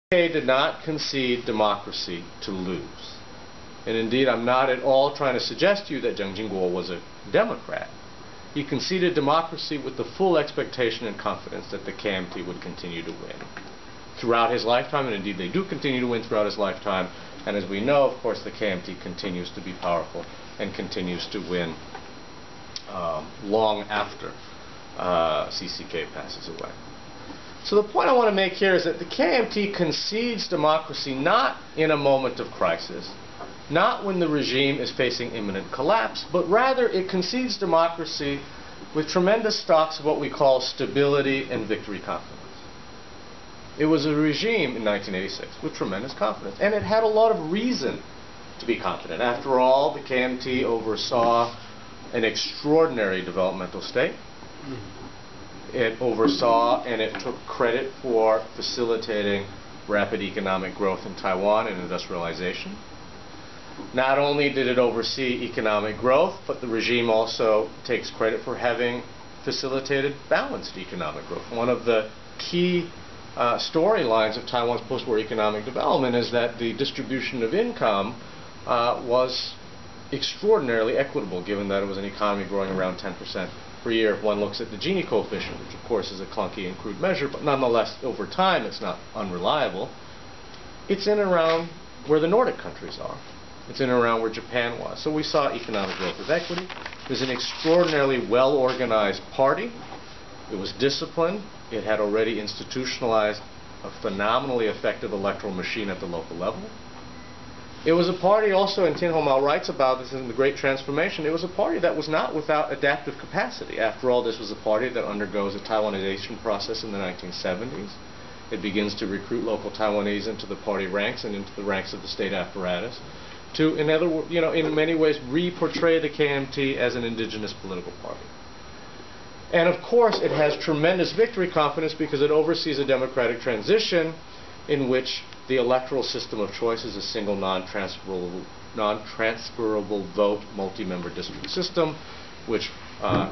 Did not concede democracy to lose. And indeed, I'm not at all trying to suggest to you that Zheng Jingguo was a Democrat. He conceded democracy with the full expectation and confidence that the KMT would continue to win throughout his lifetime, and indeed they do continue to win throughout his lifetime. And as we know, of course, the KMT continues to be powerful and continues to win long after CCK passes away. So the point I want to make here is that the KMT concedes democracy not in a moment of crisis, not when the regime is facing imminent collapse, but rather it concedes democracy with tremendous stocks of what we call stability and victory confidence. It was a regime in 1986 with tremendous confidence, and it had a lot of reason to be confident. After all, the KMT oversaw an extraordinary developmental state. It oversaw and it took credit for facilitating rapid economic growth in Taiwan and industrialization. Not only did it oversee economic growth, but the regime also takes credit for having facilitated balanced economic growth. One of the key storylines of Taiwan's post-war economic development is that the distribution of income was extraordinarily equitable, given that it was an economy growing around 10% per year if one looks at the Gini coefficient, which of course is a clunky and crude measure, but nonetheless over time it's not unreliable. It's in and around where the Nordic countries are. It's in and around where Japan was. So we saw economic growth with equity. It was an extraordinarily well-organized party. It was disciplined. It had already institutionalized a phenomenally effective electoral machine at the local level. It was a party also, and Tin Ho Mao writes about this in The Great Transformation, it was a party that was not without adaptive capacity. After all, this was a party that undergoes a Taiwanization process in the 1970s. It begins to recruit local Taiwanese into the party ranks and into the ranks of the state apparatus to, in other words, in many ways, re-portray the KMT as an indigenous political party. And of course, it has tremendous victory confidence because it oversees a democratic transition in which the electoral system of choice is a single non-transferable vote multi-member district system, which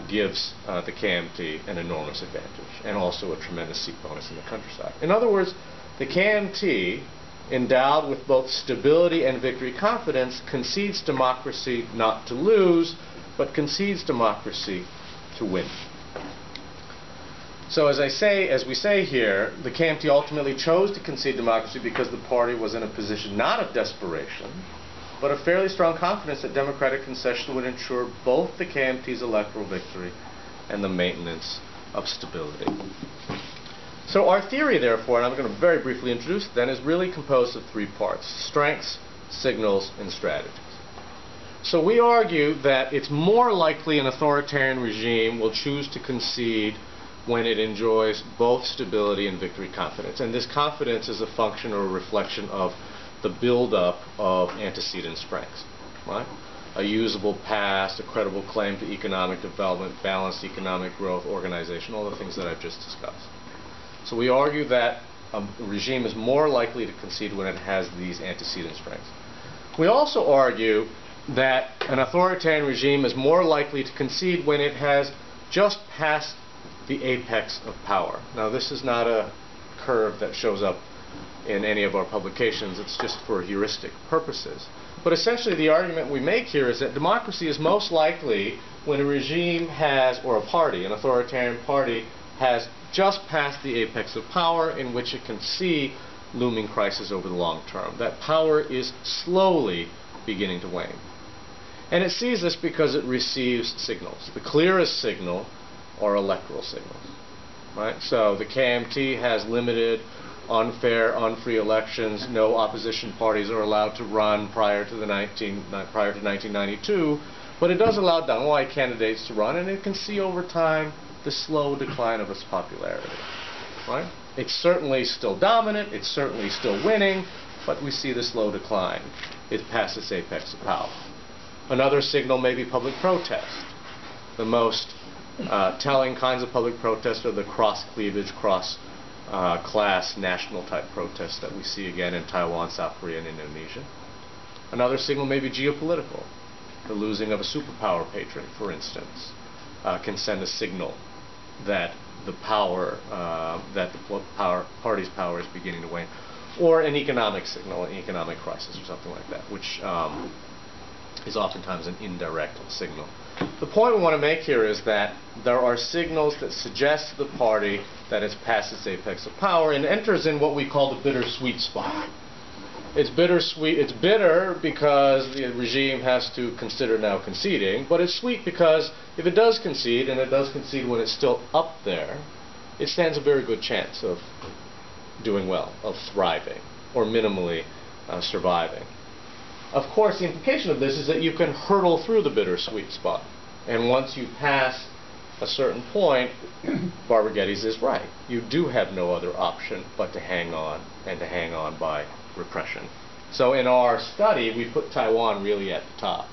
gives the KMT an enormous advantage and also a tremendous seat bonus in the countryside. In other words, the KMT, endowed with both stability and victory confidence, concedes democracy not to lose, but concedes democracy to win. So as we say here, the KMT ultimately chose to concede democracy because the party was in a position not of desperation, but of fairly strong confidence that democratic concession would ensure both the KMT's electoral victory and the maintenance of stability. So our theory, therefore, and I'm going to very briefly introduce it then, is really composed of three parts: strengths, signals, and strategies. So we argue that it's more likely an authoritarian regime will choose to concede when it enjoys both stability and victory confidence. And this confidence is a function or a reflection of the buildup of antecedent strengths, right? A usable past, a credible claim to economic development, balanced economic growth, organization, all the things that I've just discussed. So we argue that a regime is more likely to concede when it has these antecedent strengths. We also argue that an authoritarian regime is more likely to concede when it has just passed the apex of power. Now, this is not a curve that shows up in any of our publications. It's just for heuristic purposes. But essentially, the argument we make here is that democracy is most likely when a regime has, or a party, an authoritarian party, has just passed the apex of power in which it can see looming crisis over the long term. That power is slowly beginning to wane. And it sees this because it receives signals. The clearest signal are electoral signals, right? So the KMT has limited, unfair, unfree elections. No opposition parties are allowed to run prior to 1992, but it does allow Deng Wai candidates to run, and it can see over time the slow decline of its popularity, right? It's certainly still dominant, it's certainly still winning, but we see the slow decline. It passes its apex of power. Another signal may be public protest. The most telling kinds of public protest are the cross-cleavage, cross-class, national-type protests that we see again in Taiwan, South Korea, and Indonesia. Another signal may be geopolitical. The losing of a superpower patron, for instance, can send a signal that the party's power is beginning to wane. or an economic signal, an economic crisis or something like that, which is oftentimes an indirect signal. The point we want to make here is that there are signals that suggest to the party that it's past its apex of power and enters in what we call the bittersweet spot. It's bittersweet. It's bitter because the regime has to consider now conceding, but it's sweet because if it does concede, and it does concede when it's still up there, it stands a very good chance of doing well, of thriving, or minimally surviving. Of course, the implication of this is that you can hurtle through the bittersweet spot. And once you pass a certain point, Barbara Geddes is right. You do have no other option but to hang on, and to hang on by repression. So in our study, we put Taiwan really at the top.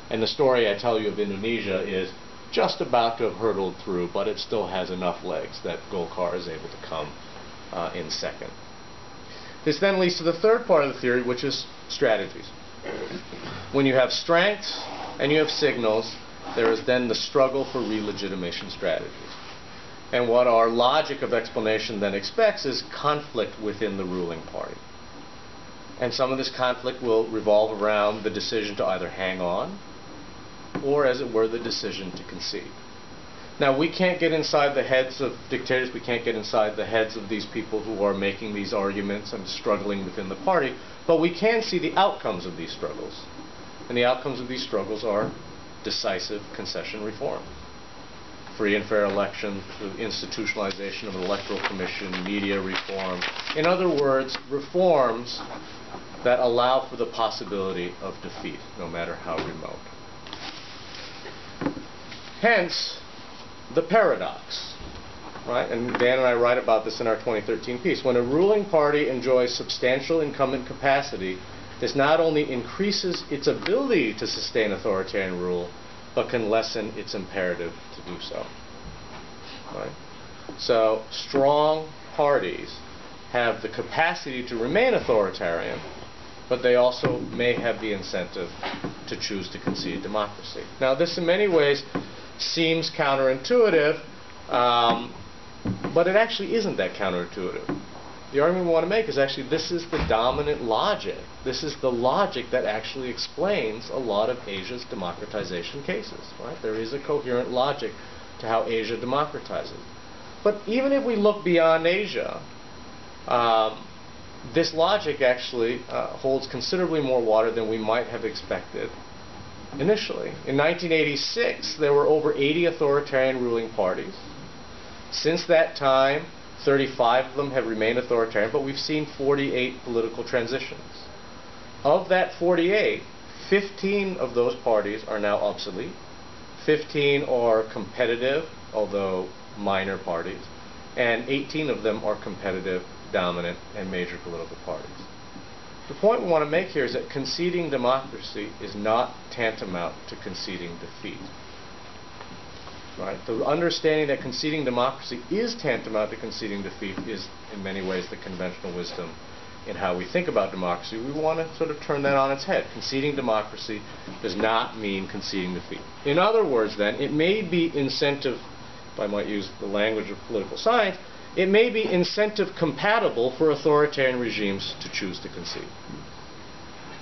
And the story I tell you of Indonesia is just about to have hurtled through, but it still has enough legs that Golkar is able to come in second. This then leads to the third part of the theory, which is strategies. When you have strengths and you have signals, there is then the struggle for re-legitimation strategies. And what our logic of explanation then expects is conflict within the ruling party. And some of this conflict will revolve around the decision to either hang on, or as it were, the decision to concede. Now, we can't get inside the heads of dictators, we can't get inside the heads of these people who are making these arguments and struggling within the party, but we can see the outcomes of these struggles. And the outcomes of these struggles are decisive concession reform. Free and fair elections, the institutionalization of an electoral commission, media reform. In other words, reforms that allow for the possibility of defeat, no matter how remote. Hence, the paradox, right? And Dan and I write about this in our 2013 piece. When a ruling party enjoys substantial incumbent capacity, this not only increases its ability to sustain authoritarian rule, but can lessen its imperative to do so. Right? So, strong parties have the capacity to remain authoritarian, but they also may have the incentive to choose to concede democracy. Now, this in many ways seems counterintuitive, but it actually isn't that counterintuitive. The argument we want to make is actually this is the dominant logic. This is the logic that actually explains a lot of Asia's democratization cases. Right? There is a coherent logic to how Asia democratizes. But even if we look beyond Asia, this logic actually holds considerably more water than we might have expected initially. In 1986, there were over 80 authoritarian ruling parties. Since that time, 35 of them have remained authoritarian, but we've seen 48 political transitions. Of that 48, 15 of those parties are now obsolete. 15 are competitive, although minor parties, and 18 of them are competitive, dominant, and major political parties. The point we want to make here is that conceding democracy is not tantamount to conceding defeat. Right? The understanding that conceding democracy is tantamount to conceding defeat is, in many ways, the conventional wisdom in how we think about democracy. We want to sort of turn that on its head. Conceding democracy does not mean conceding defeat. In other words, then, it may be incentive, if I might use the language of political science, it may be incentive compatible for authoritarian regimes to choose to concede.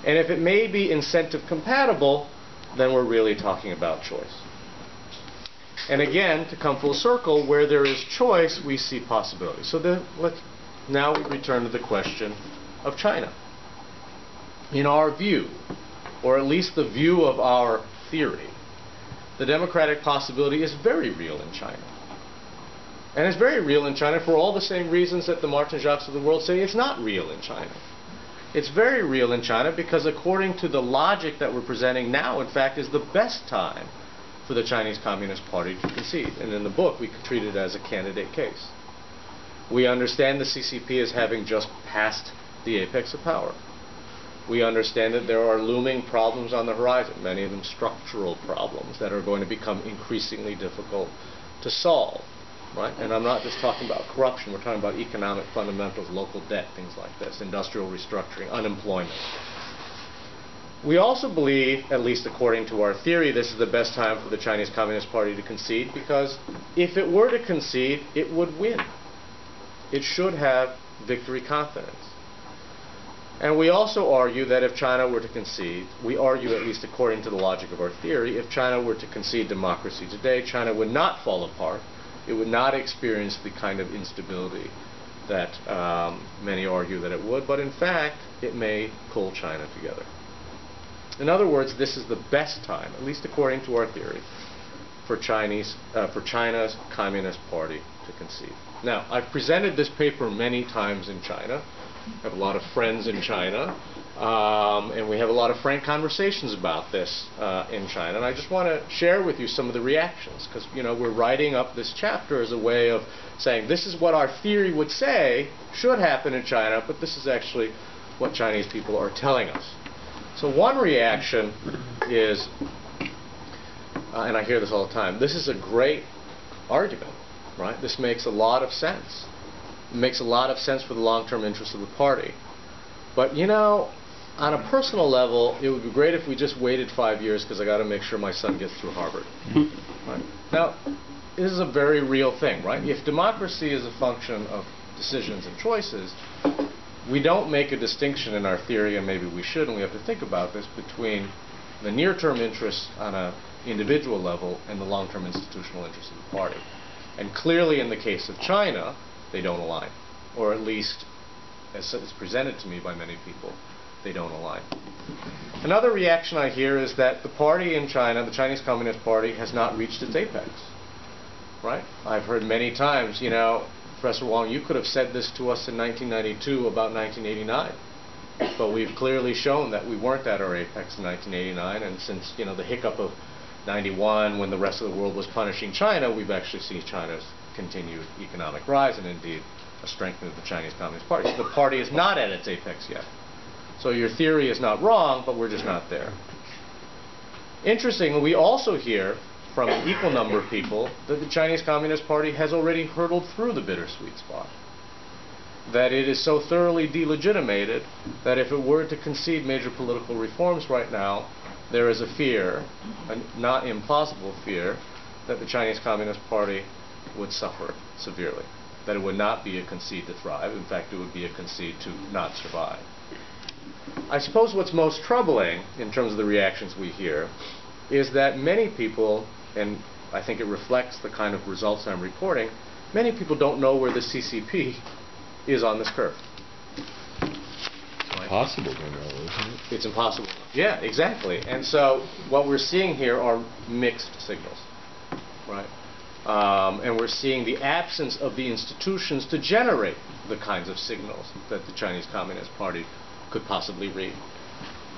And if it may be incentive compatible, then we're really talking about choice. And again, to come full circle, where there is choice, we see possibility. So now we return to the question of China. In our view, or at least the view of our theory, the democratic possibility is very real in China. And it's very real in China for all the same reasons that the Martin Jacques of the world say it's not real in China. It's very real in China because according to the logic that we're presenting now, in fact, is the best time for the Chinese Communist Party to concede. And in the book, we treat it as a candidate case. We understand the CCP as having just passed the apex of power. We understand that there are looming problems on the horizon, many of them structural problems that are going to become increasingly difficult to solve. Right? And I'm not just talking about corruption, we're talking about economic fundamentals, local debt, things like this, industrial restructuring, unemployment. We also believe, at least according to our theory, this is the best time for the Chinese Communist Party to concede because if it were to concede, it would win. It should have victory confidence. And we also argue that if China were to concede, we argue, at least according to the logic of our theory, if China were to concede democracy today, China would not fall apart. It would not experience the kind of instability that many argue that it would, but in fact, it may pull China together. In other words, this is the best time, at least according to our theory, for China's Communist Party to concede. Now, I've presented this paper many times in China. I have a lot of friends in China, and we have a lot of frank conversations about this in China. And I just want to share with you some of the reactions, because we're writing up this chapter as a way of saying this is what our theory would say should happen in China, but this is actually what Chinese people are telling us. So one reaction is, and I hear this all the time, this is a great argument, right? This makes a lot of sense. It makes a lot of sense for the long-term interests of the party. But on a personal level, it would be great if we just waited 5 years because I got to make sure my son gets through Harvard. Right? Now, this is a very real thing, right? If democracy is a function of decisions and choices, we don't make a distinction in our theory, and maybe we should, and we have to think about this, between the near-term interests on an individual level and the long-term institutional interests of the party. And clearly, in the case of China, they don't align, or at least, as it's presented to me by many people, they don't align. Another reaction I hear is that the party in China, the Chinese Communist Party, has not reached its apex. Right? I've heard many times, Professor Wong, you could have said this to us in 1992 about 1989, but we've clearly shown that we weren't at our apex in 1989, and since the hiccup of 91, when the rest of the world was punishing China, we've actually seen China's continued economic rise and indeed a strengthening of the Chinese Communist Party. So the party is not at its apex yet. So your theory is not wrong, but we're just not there. Interestingly, we also hear from an equal number of people that the Chinese Communist Party has already hurtled through the bittersweet spot. That it is so thoroughly delegitimated that if it were to concede major political reforms right now, there is a fear, a not implausible fear, that the Chinese Communist Party would suffer severely. That it would not be a concede to thrive. In fact, it would be a concede to not survive. I suppose what's most troubling in terms of the reactions we hear is that many people, and I think it reflects the kind of results I'm reporting, many people don't know where the CCP is on this curve. Impossible to know, isn't it? It's impossible. Yeah, exactly. And so what we're seeing here are mixed signals, right? And we're seeing the absence of the institutions to generate the kinds of signals that the Chinese Communist Party could possibly read.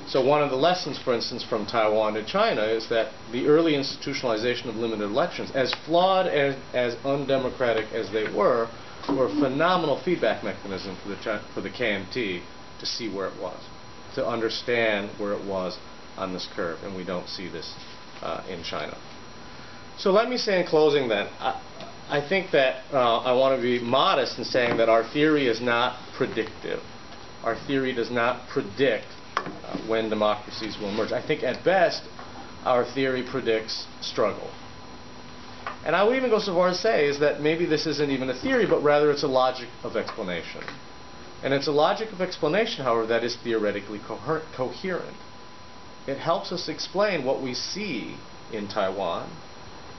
So one of the lessons, for instance, from Taiwan to China is that the early institutionalization of limited elections, as flawed and as undemocratic as they were a phenomenal feedback mechanism for the KMT to see where it was, to understand where it was on this curve, and we don't see this in China. So let me say in closing that I think that I want to be modest in saying that our theory is not predictive. Our theory does not predict when democracies will emerge. I think at best our theory predicts struggle. And I would even go so far as to say is that maybe this isn't even a theory, but rather it's a logic of explanation. And it's a logic of explanation, however, that is theoretically coherent. It helps us explain what we see in Taiwan,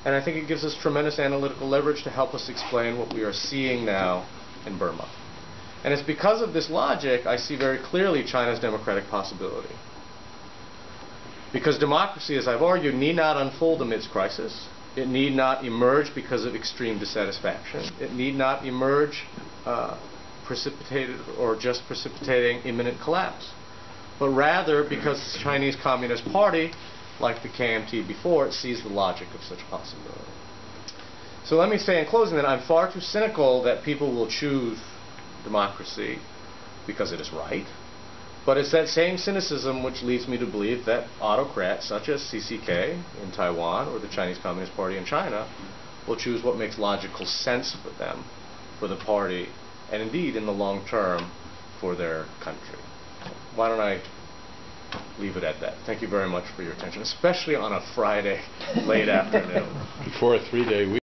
and I think it gives us tremendous analytical leverage to help us explain what we are seeing now in Burma. And it's because of this logic I see very clearly China's democratic possibility. Because democracy, as I've argued, need not unfold amidst crisis. It need not emerge because of extreme dissatisfaction. It need not emerge precipitated or just precipitating imminent collapse. But rather because the Chinese Communist Party, like the KMT before, it sees the logic of such possibility. So let me say in closing that I'm far too cynical that people will choose democracy because it is right. But it's that same cynicism which leads me to believe that autocrats such as CCK in Taiwan or the Chinese Communist Party in China will choose what makes logical sense for them, for the party, and indeed in the long term for their country. Why don't I leave it at that? Thank you very much for your attention, especially on a Friday late afternoon. Before a 3-day week.